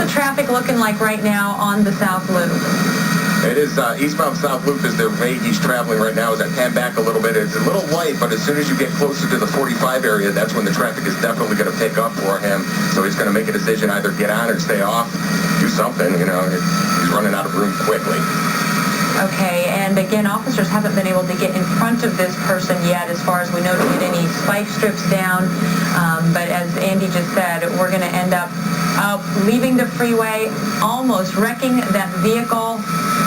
Traffic looking like right now on the South Loop. It is eastbound South Loop is the rate he's traveling right now. Is at 10 back a little bit. It's a little light, but as soon as you get closer to the 45 area, that's when the traffic is definitely going to pick up for him. So he's going to make a decision, either get on or stay off, do something. You know, he's running out of room quickly. Okay, and again, officers haven't been able to get in front of this person yet, as far as we know, to get any spike strips down. But as Andy just said, we're going to end up leaving the freeway, almost wrecking that vehicle.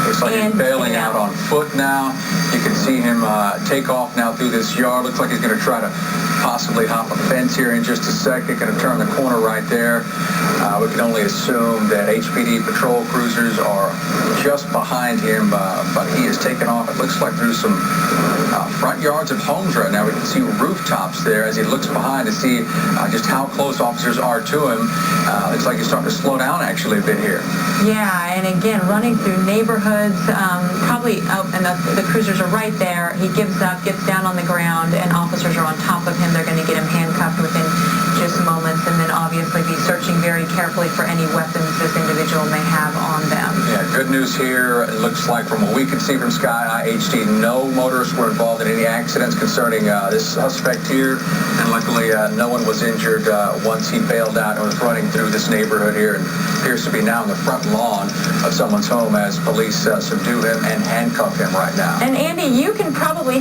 Looks like he's bailing out on foot now. You can see him take off now through this yard. Looks like he's going to try to possibly hop a fence here in just a second. Going to turn the corner right there. We can only assume that HPD patrol cruisers are just behind him, but he is taking off. It looks like through some front yards of homes right now. We can see rooftops there as he looks behind to see just how close officers are to him. Looks like he's starting to slow down actually a bit here. Yeah, and again, running through neighborhoods, and the cruisers are right there. He gives up, gets down on the ground, and officers are on top of him. They're going to get him handcuffed within just moments, and then obviously be searching very carefully for any weapons this individual may have on them. Yeah, good news here. It looks like from what we can see from Sky HD, no motorists were involved in any accidents concerning this suspect here, and luckily no one was injured once he bailed out and was running through this neighborhood here, and appears to be now on the front lawn of someone's home as police subdue him and handcuff him right now. And Andy, you can probably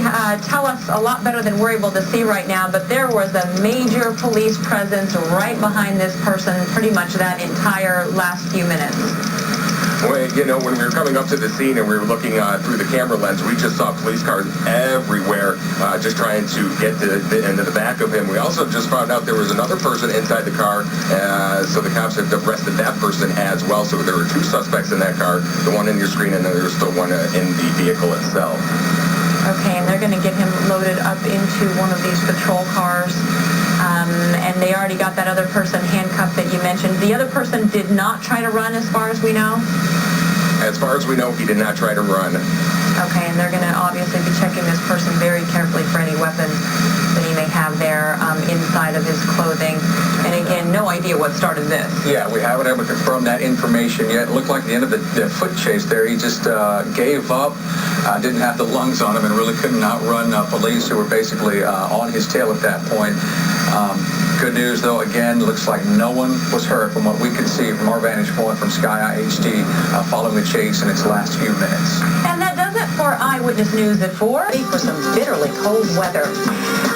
tell us a lot better than we're able to see right now, but there was a major police presence right behind this person pretty much that entire last few minutes. Well, you know, when we were coming up to the scene and we were looking through the camera lens, we just saw police cars everywhere just trying to get into the back of him. We also just found out there was another person inside the car, so the cops have arrested that person as well. So there were two suspects in that car, the one in your screen, and then there was still one in the vehicle itself. Okay, and they're going to get him loaded up into one of these patrol cars. And they already got that other person handcuffed that you mentioned. The other person did not try to run, as far as we know? As far as we know, he did not try to run. Okay, and they're going to obviously be checking this person very carefully for any weapons that he may have there inside of his clothing. And again, no idea what started this. Yeah, we haven't able to confirm that information yet. It looked like the end of the foot chase there. He just gave up, didn't have the lungs on him, and really couldn't outrun police who were basically on his tail at that point. Good news, though, again, looks like no one was hurt from what we could see from our vantage point from Sky HD following the chase in its last few minutes. And that does it for Eyewitness News at 4. For some bitterly cold weather.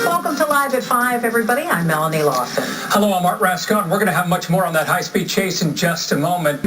Welcome to Live at 5, everybody. I'm Melanie Lawson. Hello, I'm Art Rascott. We're going to have much more on that high-speed chase in just a moment.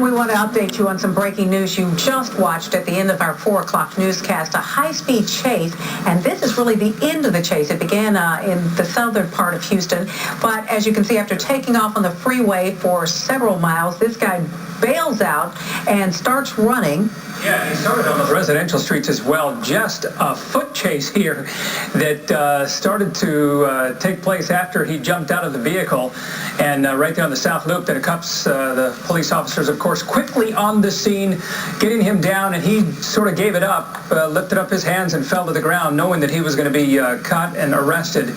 We want to update you on some breaking news you just watched at the end of our 4 o'clock newscast, a high-speed chase, and this is really the end of the chase. It began in the southern part of Houston, but as you can see, after taking off on the freeway for several miles, this guy bails out and starts running. Yeah, he started on the residential streets as well. Just a foot chase here that started to take place after he jumped out of the vehicle, and right there on the South Loop, the cops, the police officers, of course, quickly on the scene, getting him down, and he sort of gave it up, lifted up his hands and fell to the ground, knowing that he was going to be caught and arrested.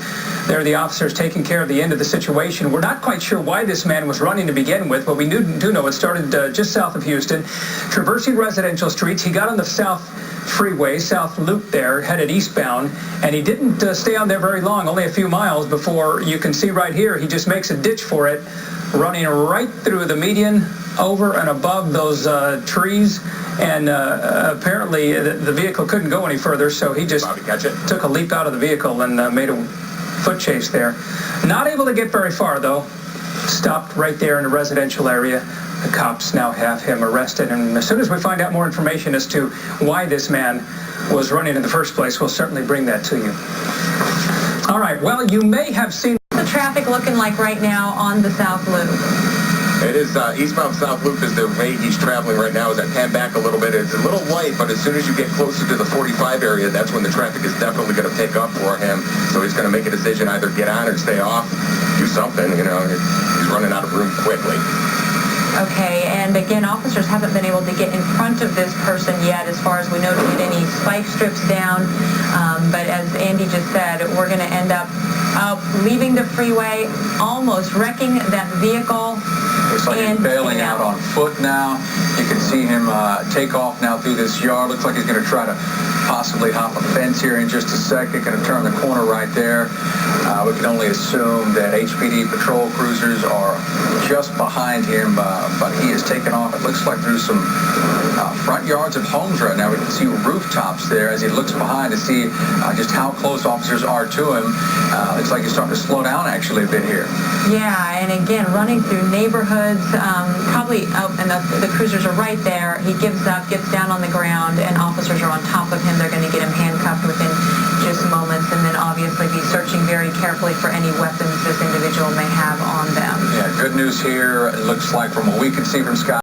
There, the officers taking care of the end of the situation. We're not quite sure why this man was running to begin with, but we do know it started just south of Houston, traversing residential streets. He got on the South Freeway, South Loop there, headed eastbound, and he didn't stay on there very long, only a few miles before, you can see right here, he just makes a ditch for it, running right through the median, over and above those trees, and apparently the vehicle couldn't go any further, so he just took a leap out of the vehicle and made a foot chase there. Not able to get very far, though. Stopped right there in the residential area. The cops now have him arrested, and as soon as we find out more information as to why this man was running in the first place, we'll certainly bring that to you. All right, well, you may have seen the traffic looking like right now on the South Loop. It is eastbound South Loop is the rate he's traveling right now. Is at 10 back a little bit. It's a little light, but as soon as you get closer to the 45 area, that's when the traffic is definitely going to pick up for him. So he's going to make a decision, either get on or stay off, do something. You know, he's running out of room quickly. Okay, and again, officers haven't been able to get in front of this person yet, as far as we know, to get any spike strips down. But as Andy just said, we're going to end up leaving the freeway, almost wrecking that vehicle. Looks like he's bailing out on foot now. You can see him take off now through this yard. Looks like he's going to try to possibly hop a fence here in just a second. Going to turn the corner right there. We can only assume that HPD patrol cruisers are just behind him, but he is taking off. It looks like through some front yards of homes right now. We can see rooftops there as he looks behind to see just how close officers are to him. Looks like he's starting to slow down actually a bit here. Yeah, and again, running through neighborhoods, probably, and the cruisers are right there. He gives up, gets down on the ground, and officers are on top of him. They're going to get him handcuffed within just moments, and then obviously be searching very carefully for any weapons this individual may have on them. Yeah, good news here. It looks like from what we can see from Scott.